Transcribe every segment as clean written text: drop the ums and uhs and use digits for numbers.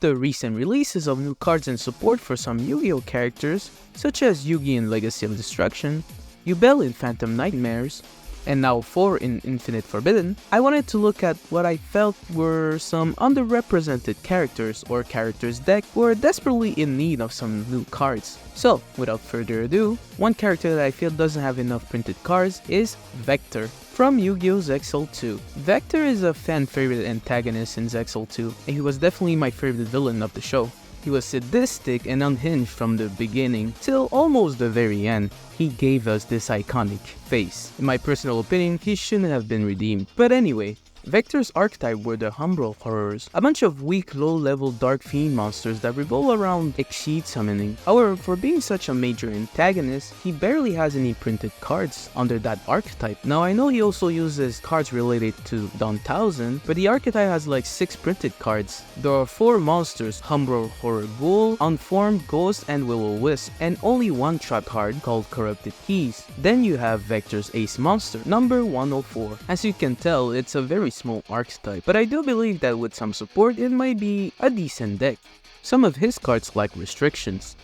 the recent releases of new cards and support for some Yu-Gi-Oh characters, such as Yugi in Legacy of Destruction, Yubel in Phantom Nightmares, and now 4 in Infinite Forbidden, I wanted to look at what I felt were some underrepresented characters or characters deck were desperately in need of some new cards. So, without further ado, one character that I feel doesn't have enough printed cards is Vector from Yu-Gi-Oh! Zexal 2. Vector is a fan favorite antagonist in Zexal 2, and he was definitely my favorite villain of the show. He was sadistic and unhinged from the beginning till almost the very end. He gave us this iconic face. In my personal opinion, he shouldn't have been redeemed. But anyway, Vector's archetype were the Umbral Horrors, a bunch of weak, low-level Dark Fiend monsters that revolve around Exceed summoning. However, for being such a major antagonist, he barely has any printed cards under that archetype. Now I know he also uses cards related to Dawn 1000, but the archetype has like 6 printed cards. There are 4 monsters, Umbral Horror Ghoul, Unformed, Ghost, and Will-O-Wisp, and only one trap card called Corrupted Keys. Then you have Vector's Ace Monster, number 104. As you can tell, it's a very small archetype, but I do believe that with some support it might be a decent deck. Some of his cards lack restrictions.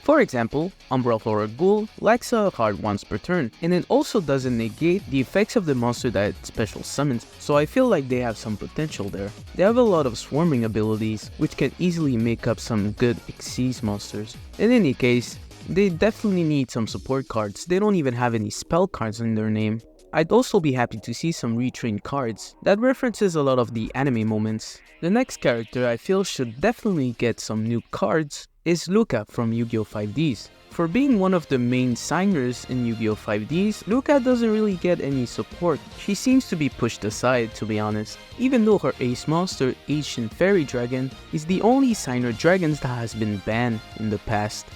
For example, Umbral Horror Ghoul lacks a card once per turn, and it also doesn't negate the effects of the monster that it special summons, so I feel like they have some potential there. They have a lot of swarming abilities, which can easily make up some good Xyz monsters. In any case, they definitely need some support cards. They don't even have any spell cards in their name. I'd also be happy to see some retrained cards that references a lot of the anime moments. The next character I feel should definitely get some new cards is Luca from Yu-Gi-Oh! 5Ds. For being one of the main signers in Yu-Gi-Oh! 5Ds, Luca doesn't really get any support. She seems to be pushed aside, to be honest, even though her ace monster, Ancient Fairy Dragon, is the only signer dragons that has been banned in the past.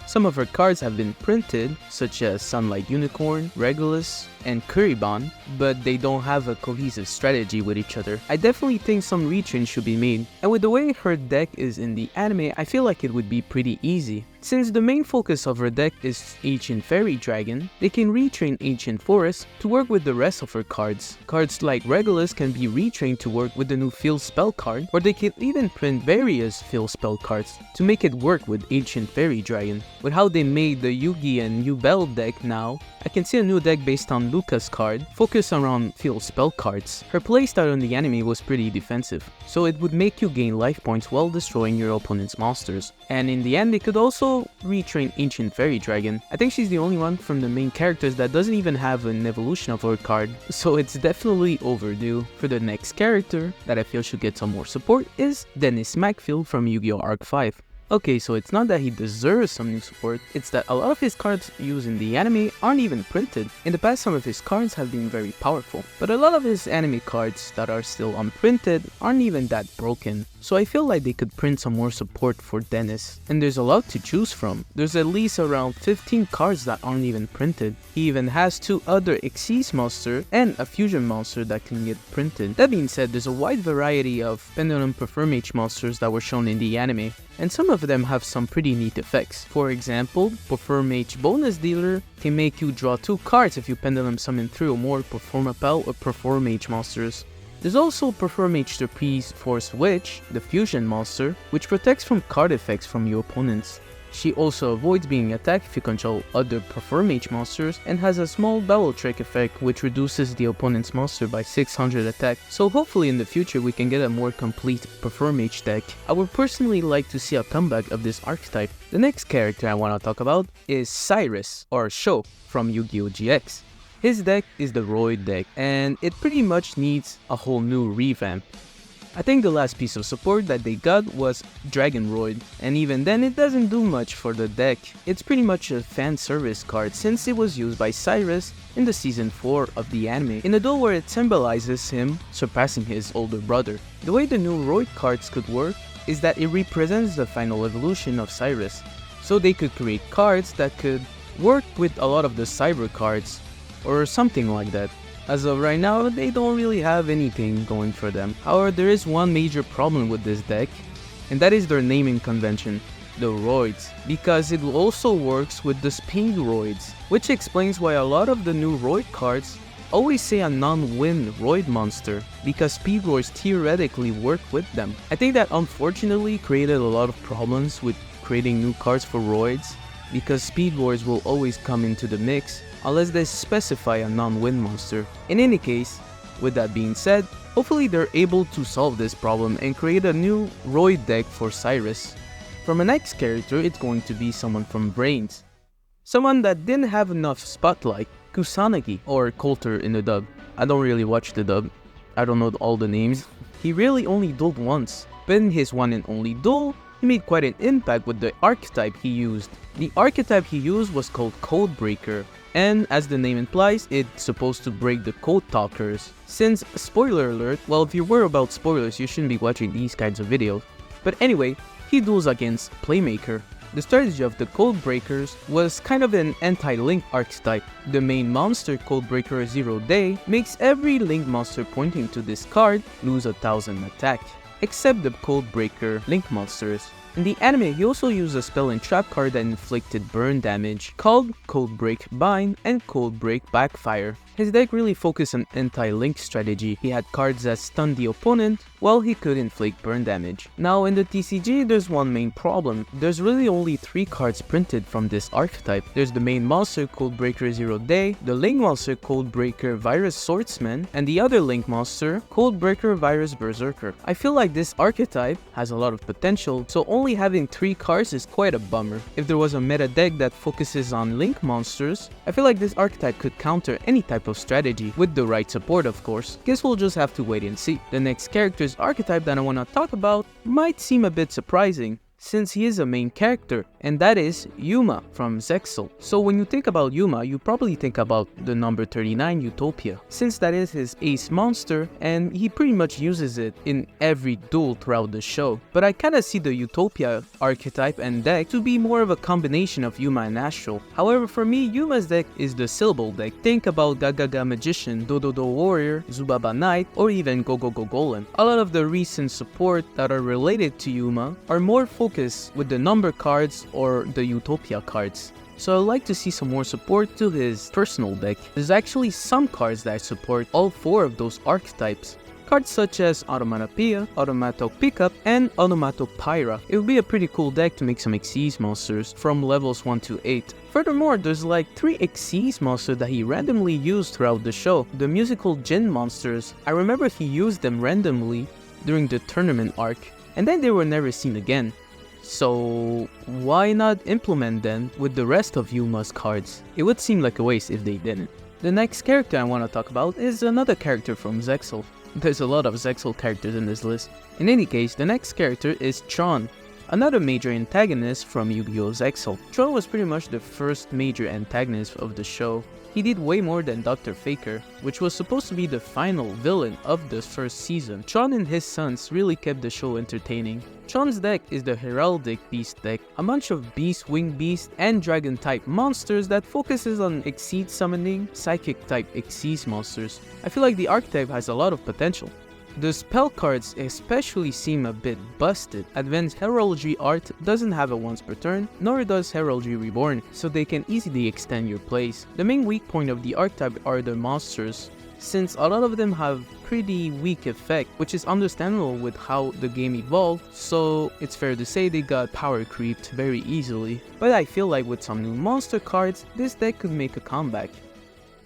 Some of her cards have been printed, such as Sunlight Unicorn, Regulus, and Kuribon, but they don't have a cohesive strategy with each other. I definitely think some retrain should be made, and with the way her deck is in the anime, I feel like it would be pretty easy. Since the main focus of her deck is Ancient Fairy Dragon, they can retrain Ancient Forest to work with the rest of her cards. Cards like Regulus can be retrained to work with the new Field Spell card, or they can even print various Field Spell cards to make it work with Ancient Fairy Dragon. With how they made the Yugi and Yubel deck now, I can see a new deck based on Luca's card, focused around Field Spell cards. Her playstyle in the anime was pretty defensive, so it would make you gain life points while destroying your opponent's monsters. And in the end, they could also retrain Ancient Fairy Dragon. I think she's the only one from the main characters that doesn't even have an evolution of her card, so it's definitely overdue. For the next character that I feel should get some more support is Dennis Macfield from Yu-Gi-Oh! Arc 5. Okay, so it's not that he deserves some new support, it's that a lot of his cards used in the anime aren't even printed. In the past, some of his cards have been very powerful, but a lot of his anime cards that are still unprinted aren't even that broken. So I feel like they could print some more support for Dennis. And there's a lot to choose from. There's at least around 15 cards that aren't even printed. He even has 2 other Xyz monster and a fusion monster that can get printed. That being said, there's a wide variety of Pendulum Performage monsters that were shown in the anime, and some of them have some pretty neat effects. For example, Performage Bonus Dealer can make you draw 2 cards if you Pendulum summon 3 or more Performapal or Performage monsters. There's also Performage Trapeze Force Witch, the fusion monster, which protects from card effects from your opponents. She also avoids being attacked if you control other Performage monsters, and has a small Battle Trick effect which reduces the opponent's monster by 600 attack, so hopefully in the future we can get a more complete Performage deck. I would personally like to see a comeback of this archetype. The next character I want to talk about is Cyrus, or Sho, from Yu-Gi-Oh! GX. His deck is the Roid deck, and it pretty much needs a whole new revamp. I think the last piece of support that they got was Dragon Roid, and even then it doesn't do much for the deck. It's pretty much a fan service card since it was used by Cyrus in the season 4 of the anime, in a duel where it symbolizes him surpassing his older brother. The way the new Roid cards could work is that it represents the final evolution of Cyrus, so they could create cards that could work with a lot of the Cyber cards, or something like that. As of right now, they don't really have anything going for them. However, there is one major problem with this deck, and that is their naming convention, the Roids, because it also works with the Spingroids, which explains why a lot of the new Roid cards always say a non-win Roid monster because Speed Wars theoretically work with them. I think that unfortunately created a lot of problems with creating new cards for Roids because Speed Wars will always come into the mix unless they specify a non-win monster. In any case, with that being said, hopefully they're able to solve this problem and create a new Roid deck for Cyrus. For my next character, it's going to be someone from Vrains. Someone that didn't have enough spotlight, Kusanagi, or Coulter in the dub. I don't really watch the dub, I don't know all the names. He really only dueled once, but in his one and only duel, he made quite an impact with the archetype he used. The archetype he used was called Codebreaker, and as the name implies, it's supposed to break the code talkers. Since, spoiler alert, well, if you're worried about spoilers, you shouldn't be watching these kinds of videos. But anyway, he duels against Playmaker. The strategy of the Codebreakers was kind of an anti-Link archetype. The main monster, Codebreaker 0 Day, makes every Link monster pointing to this card lose 1000 attack, except the Codebreaker Link monsters. In the anime, he also used a spell and trap card that inflicted burn damage, called Codebreak Bind and Codebreak Backfire. His deck really focused on anti-Link strategy. He had cards that stunned the opponent, while he could inflict burn damage. Now in the TCG, there's one main problem. There's really only 3 cards printed from this archetype. There's the main monster Codebreaker 0 Day, the Link monster Codebreaker Virus Swordsman, and the other Link monster Codebreaker Virus Berserker. I feel like this archetype has a lot of potential, so only having 3 cards is quite a bummer. If there was a meta deck that focuses on Link monsters, I feel like this archetype could counter any type of strategy, with the right support of course. Guess we'll just have to wait and see. The next character's archetype that I want to talk about might seem a bit surprising, since he is a main character, and that is Yuma from Zexal. So when you think about Yuma, you probably think about the number 39 Utopia, since that is his ace monster and he pretty much uses it in every duel throughout the show. But I kinda see the Utopia archetype and deck to be more of a combination of Yuma and Astral. However, for me, Yuma's deck is the syllable deck. Think about Gagaga Magician, Dododo Warrior, Zubaba Knight, or even Go-Go-Go Golem. A lot of the recent support that are related to Yuma are more focused with the number cards or the Utopia cards. So I'd like to see some more support to his personal deck. There's actually some cards that support all 4 of those archetypes. Cards such as Automatopoeia, Automato Pickup, and Automatopoeia. It would be a pretty cool deck to make some Xyz monsters from levels 1 to 8. Furthermore, there's like 3 Xyz monsters that he randomly used throughout the show. The musical Djinn monsters, I remember he used them randomly during the tournament arc, and then they were never seen again. So why not implement them with the rest of Yuma's cards? It would seem like a waste if they didn't. The next character I want to talk about is another character from Zexal. There's a lot of Zexal characters in this list. In any case, the next character is Tron, another major antagonist from Yu-Gi-Oh! Zexal. Tron was pretty much the first major antagonist of the show. He did way more than Dr. Faker, which was supposed to be the final villain of the first season. Tron and his sons really kept the show entertaining. Tron's deck is the Heraldic Beast deck, a bunch of Beast, Wing Beast, and Dragon type monsters that focuses on Xyz summoning Psychic type Xyz monsters. I feel like the archetype has a lot of potential. The spell cards especially seem a bit busted. Advanced Heraldry Art doesn't have a once per turn, nor does Heraldry Reborn, so they can easily extend your plays. The main weak point of the archetype are the monsters, since a lot of them have pretty weak effect, which is understandable with how the game evolved, so it's fair to say they got power creeped very easily. But I feel like with some new monster cards, this deck could make a comeback.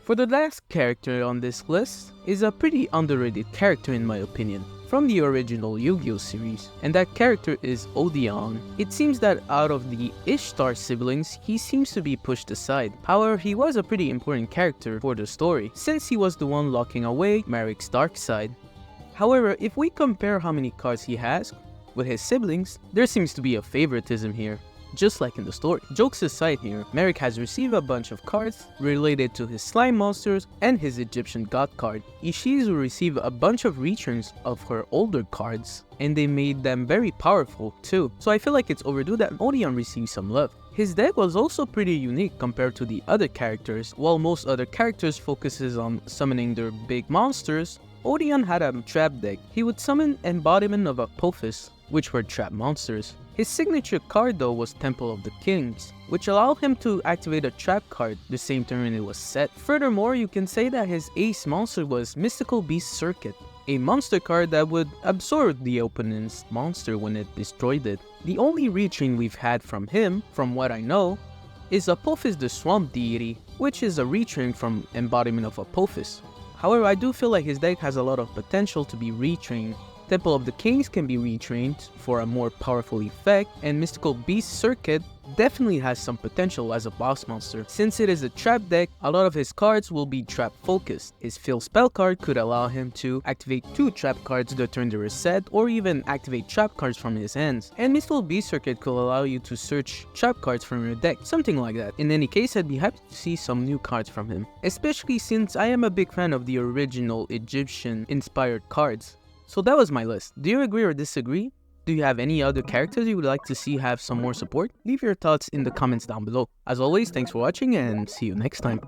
For the last character on this list is a pretty underrated character in my opinion, from the original Yu-Gi-Oh! Series, and that character is Odon. It seems that out of the Ishtar siblings, he seems to be pushed aside. However, he was a pretty important character for the story, since he was the one locking away Marik's dark side. However, if we compare how many cards he has with his siblings, there seems to be a favoritism here. Just like in the story. Jokes aside here, Marik has received a bunch of cards related to his slime monsters and his Egyptian god card. Ishizu received a bunch of returns of her older cards, and they made them very powerful too. So I feel like it's overdue that Odon received some love. His deck was also pretty unique compared to the other characters. While most other characters focuses on summoning their big monsters, Odon had a trap deck. He would summon Embodiment of Apophis, which were trap monsters. His signature card though was Temple of the Kings, which allowed him to activate a trap card the same turn it was set. Furthermore, you can say that his ace monster was Mystical Beast Circuit, a monster card that would absorb the opponent's monster when it destroyed it. The only retrain we've had from him, from what I know, is Apophis the Swamp Deity, which is a retrain from Embodiment of Apophis. However, I do feel like his deck has a lot of potential to be retrained. Temple of the Kings can be retrained for a more powerful effect, and Mystical Beast Circuit definitely has some potential as a boss monster. Since it is a trap deck, a lot of his cards will be trap focused. His Fill Spell card could allow him to activate 2 trap cards the turn they were set, or even activate trap cards from his hands. And Mystical Beast Circuit could allow you to search trap cards from your deck, something like that. In any case, I'd be happy to see some new cards from him, especially since I am a big fan of the original Egyptian inspired cards. So that was my list. Do you agree or disagree? Do you have any other characters you would like to see have some more support? Leave your thoughts in the comments down below. As always, thanks for watching and see you next time.